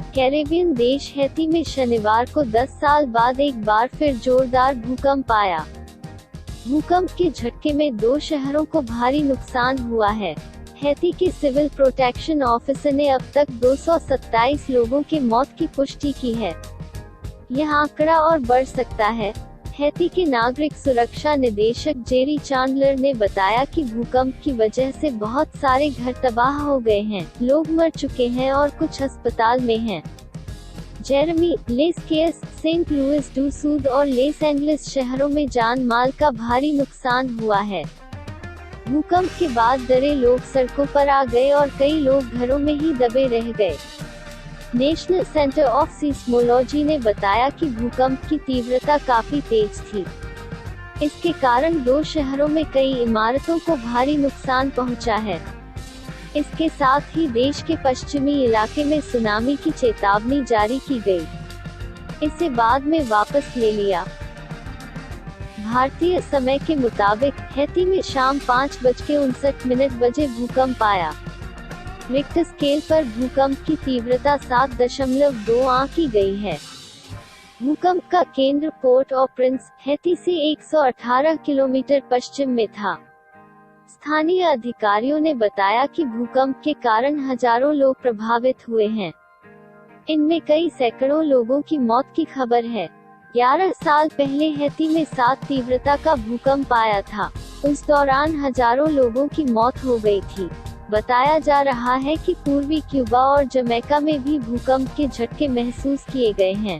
Caribbean देश Haiti में शनिवार को 10 साल बाद एक बार फिर जोरदार भूकंप आया। भूकंप के झटके में 2 शहरों को भारी नुकसान हुआ है। हैती के सिविल प्रोटेक्शन ऑफिसर ने अब तक 227 लोगों की मौत की पुष्टि की है। यह आंकड़ा और बढ़ सकता है। हैती के नागरिक सुरक्षा निदेशक जेरी चांडलर ने बताया कि भूकंप की वजह से बहुत सारे घर तबाह हो गए हैं, लोग मर चुके हैं और कुछ अस्पताल में हैं। Jeremie, Les Cayes, Saint Louis du Sud और लॉस एंजलिस शहरों में जान माल का भारी नुकसान हुआ है। भूकंप के बाद डरे लोग सड़कों पर आ गए और कई लोग घरों में ही दबे रह गए। नेशनल सेंटर ऑफ सीस्मोलॉजी ने बताया कि भूकंप की तीव्रता काफी तेज थी। इसके कारण 2 शहरों में कई इमारतों को भारी नुकसान पहुंचा है। इसके साथ ही देश के पश्चिमी इलाके में सुनामी की चेतावनी जारी की गई। इसे बाद में वापस ले लिया। भारतीय समय के मुताबिक हैती में शाम 5:59 बजे भूकंप आया। रिक्टर स्केल पर भूकंप की तीव्रता 7.2 आंकी गई है। भूकंप का केंद्र पोर्ट ऑ प्रिंस, हैती से 118 किलोमीटर पश्चिम में था। स्थानीय अधिकारियों ने बताया कि भूकंप के कारण हजारों लोग प्रभावित हुए हैं। इनमें कई सैकड़ों लोगों की मौत की खबर है। 11 साल पहले हैती में 7 तीव्रता का भूकंप आया था। उस दौरान हजारों लोगों की मौत हो गई थी। बताया जा रहा है कि पूर्वी क्यूबा और जमैका में भी भूकंप के झटके महसूस किए गए हैं।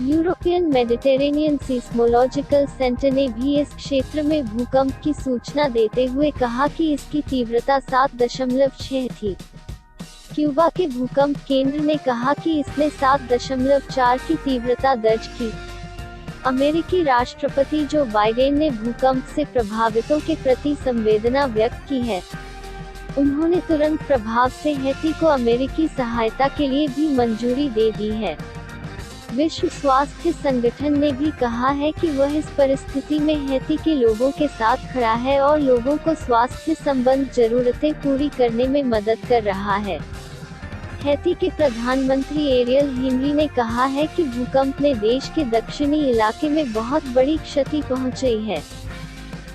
यूरोपियन मेडिटेरेनियन सीस्मोलॉजिकल सेंटर ने भी इस क्षेत्र में भूकंप की सूचना देते हुए कहा कि इसकी तीव्रता 7.6 थी। क्यूबा के भूकंप केंद्र ने कहा कि इसने 7.4 की तीव्रता दर्ज की। अमेरिकी राष्ट्रपति जो बाइडेन ने भूकंप से प्रभावितों के प्रति संवेदना व्यक्त की है। उन्होंने तुरंत प्रभाव से हैती को अमेरिकी सहायता के लिए भी मंजूरी दे दी है। विश्व स्वास्थ्य संगठन ने भी कहा है कि वह इस परिस्थिति में हैती के लोगों के साथ खड़ा है और लोगों को स्वास्थ्य संबंधी जरूरतें पूरी करने में मदद कर रहा है। हैती के प्रधानमंत्री एरियल हेनरी ने कहा है कि भूकंप ने देश के दक्षिणी इलाके में बहुत बड़ी क्षति पहुंचाई है।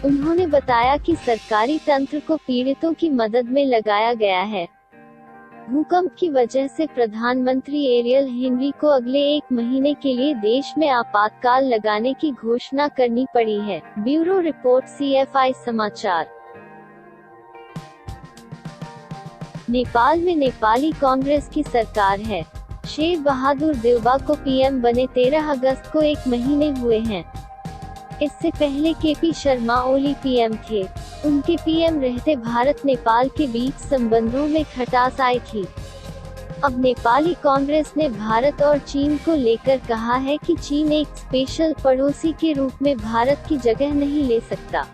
उन्होंने बताया कि सरकारी तंत्र को पीड़ितों की मदद में लगाया गया है। भूकंप की वजह से प्रधानमंत्री एरियल हेनरी को अगले 1 महीने के लिए देश में आपातकाल लगाने की घोषणा करनी पड़ी है। ब्यूरो रिपोर्ट CFI समाचार। नेपाल में नेपाली कांग्रेस की सरकार है। शेर बहादुर देउबा को पीएम बने 13 अगस्त को 1 महीने हुए हैं। इससे पहले KP शर्मा ओली पीएम थे। उनके पीएम रहते भारत नेपाल के बीच संबंधों में खटास आई थी। अब नेपाली कांग्रेस ने भारत और चीन को लेकर कहा है कि चीन एक स्पेशल पड़ोसी के रूप में भारत की जगह नहीं ले सकता।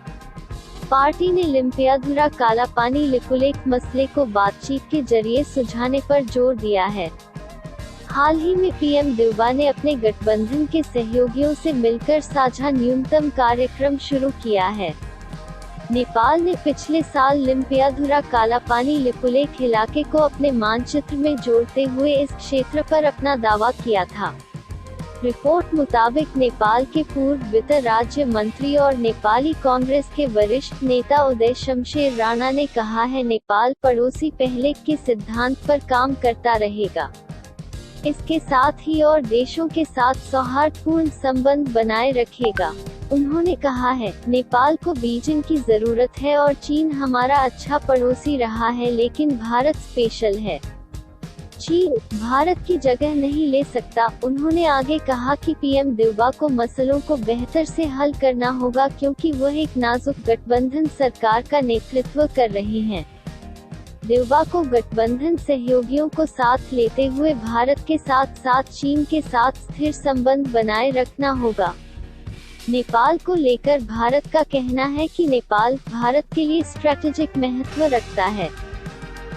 पार्टी ने लिम्पियाधुरा कालापानी लिपुलेख मसले को बातचीत के जरिए सुलझाने पर जोर दिया है। हाल ही में पीएम देउबा ने अपने गठबंधन के सहयोगियों से मिलकर साझा न्यूनतम कार्यक्रम शुरू किया है। नेपाल ने पिछले साल लिम्पियाधुरा कालापानी लिपुलेख इलाके को अपने मानचित्र में जोड़ते हुए इस क्षेत्र पर अपना दावा किया था। रिपोर्ट मुताबिक नेपाल के पूर्व वित्त राज्य मंत्री और नेपाली कांग्रेस के वरिष्ठ नेता उदय शमशेर राणा ने कहा है, नेपाल पड़ोसी पहले के सिद्धांत पर काम करता रहेगा। इसके साथ ही और देशों के साथ सौहार्दपूर्ण संबंध बनाए रखेगा। उन्होंने कहा है, नेपाल को बीजिंग की जरूरत है और चीन हमारा अच्छा पड़ोसी रहा है, लेकिन भारत स्पेशल है। चीन भारत की जगह नहीं ले सकता। उन्होंने आगे कहा कि पीएम देउबा को मसलों को बेहतर से हल करना होगा क्योंकि वह एक नाजुक गठबंधन सरकार का नेतृत्व कर रहे हैं। देउबा को गठबंधन सहयोगियों को साथ लेते हुए भारत के साथ साथ चीन के साथ स्थिर संबंध बनाए रखना होगा। नेपाल को लेकर भारत का कहना है कि नेपाल भारत के लिए स्ट्रैटेजिक महत्व रखता है।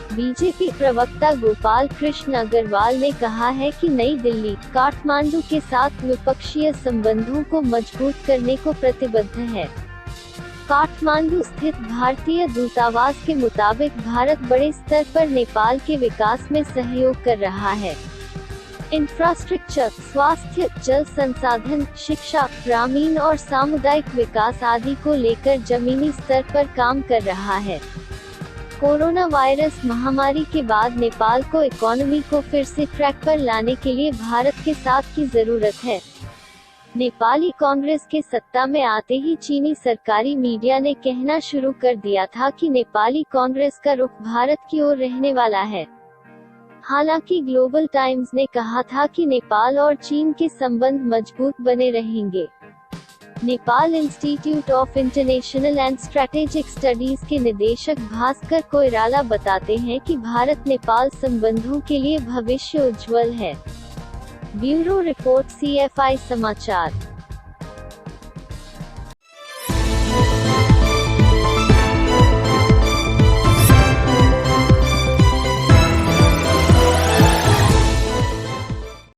बीजेपी प्रवक्ता गोपाल कृष्ण अग्रवाल ने कहा है कि नई दिल्ली काठमांडू के साथ द्विपक्षीय संबंधों को मजबूत करने को प्रतिबद्ध है। काठमांडू स्थित भारतीय दूतावास के मुताबिक भारत बड़े स्तर पर नेपाल के विकास में सहयोग कर रहा है। इंफ्रास्ट्रक्चर, स्वास्थ्य, जल संसाधन, शिक्षा, ग्रामीण और सामुदायिक विकास आदि को लेकर जमीनी स्तर पर काम कर रहा है। कोरोना वायरस महामारी के बाद नेपाल को इकोनॉमी को फिर से ट्रैक पर लाने के लिए भारत के साथ की जरूरत है। नेपाली कांग्रेस के सत्ता में आते ही चीनी सरकारी मीडिया ने कहना शुरू कर दिया था कि नेपाली कांग्रेस का रुख भारत की ओर रहने वाला है। हालांकि ग्लोबल टाइम्स ने कहा था कि नेपाल और चीन के संबंध मजबूत बने रहेंगे। Nepal institute of international and strategic studies के निदेशक भास्कर कोइराला बताते हैं कि भारत नेपाल संबंधों के लिए भविष्य उज्जवल है। ब्यूरो रिपोर्ट CFI समाचार।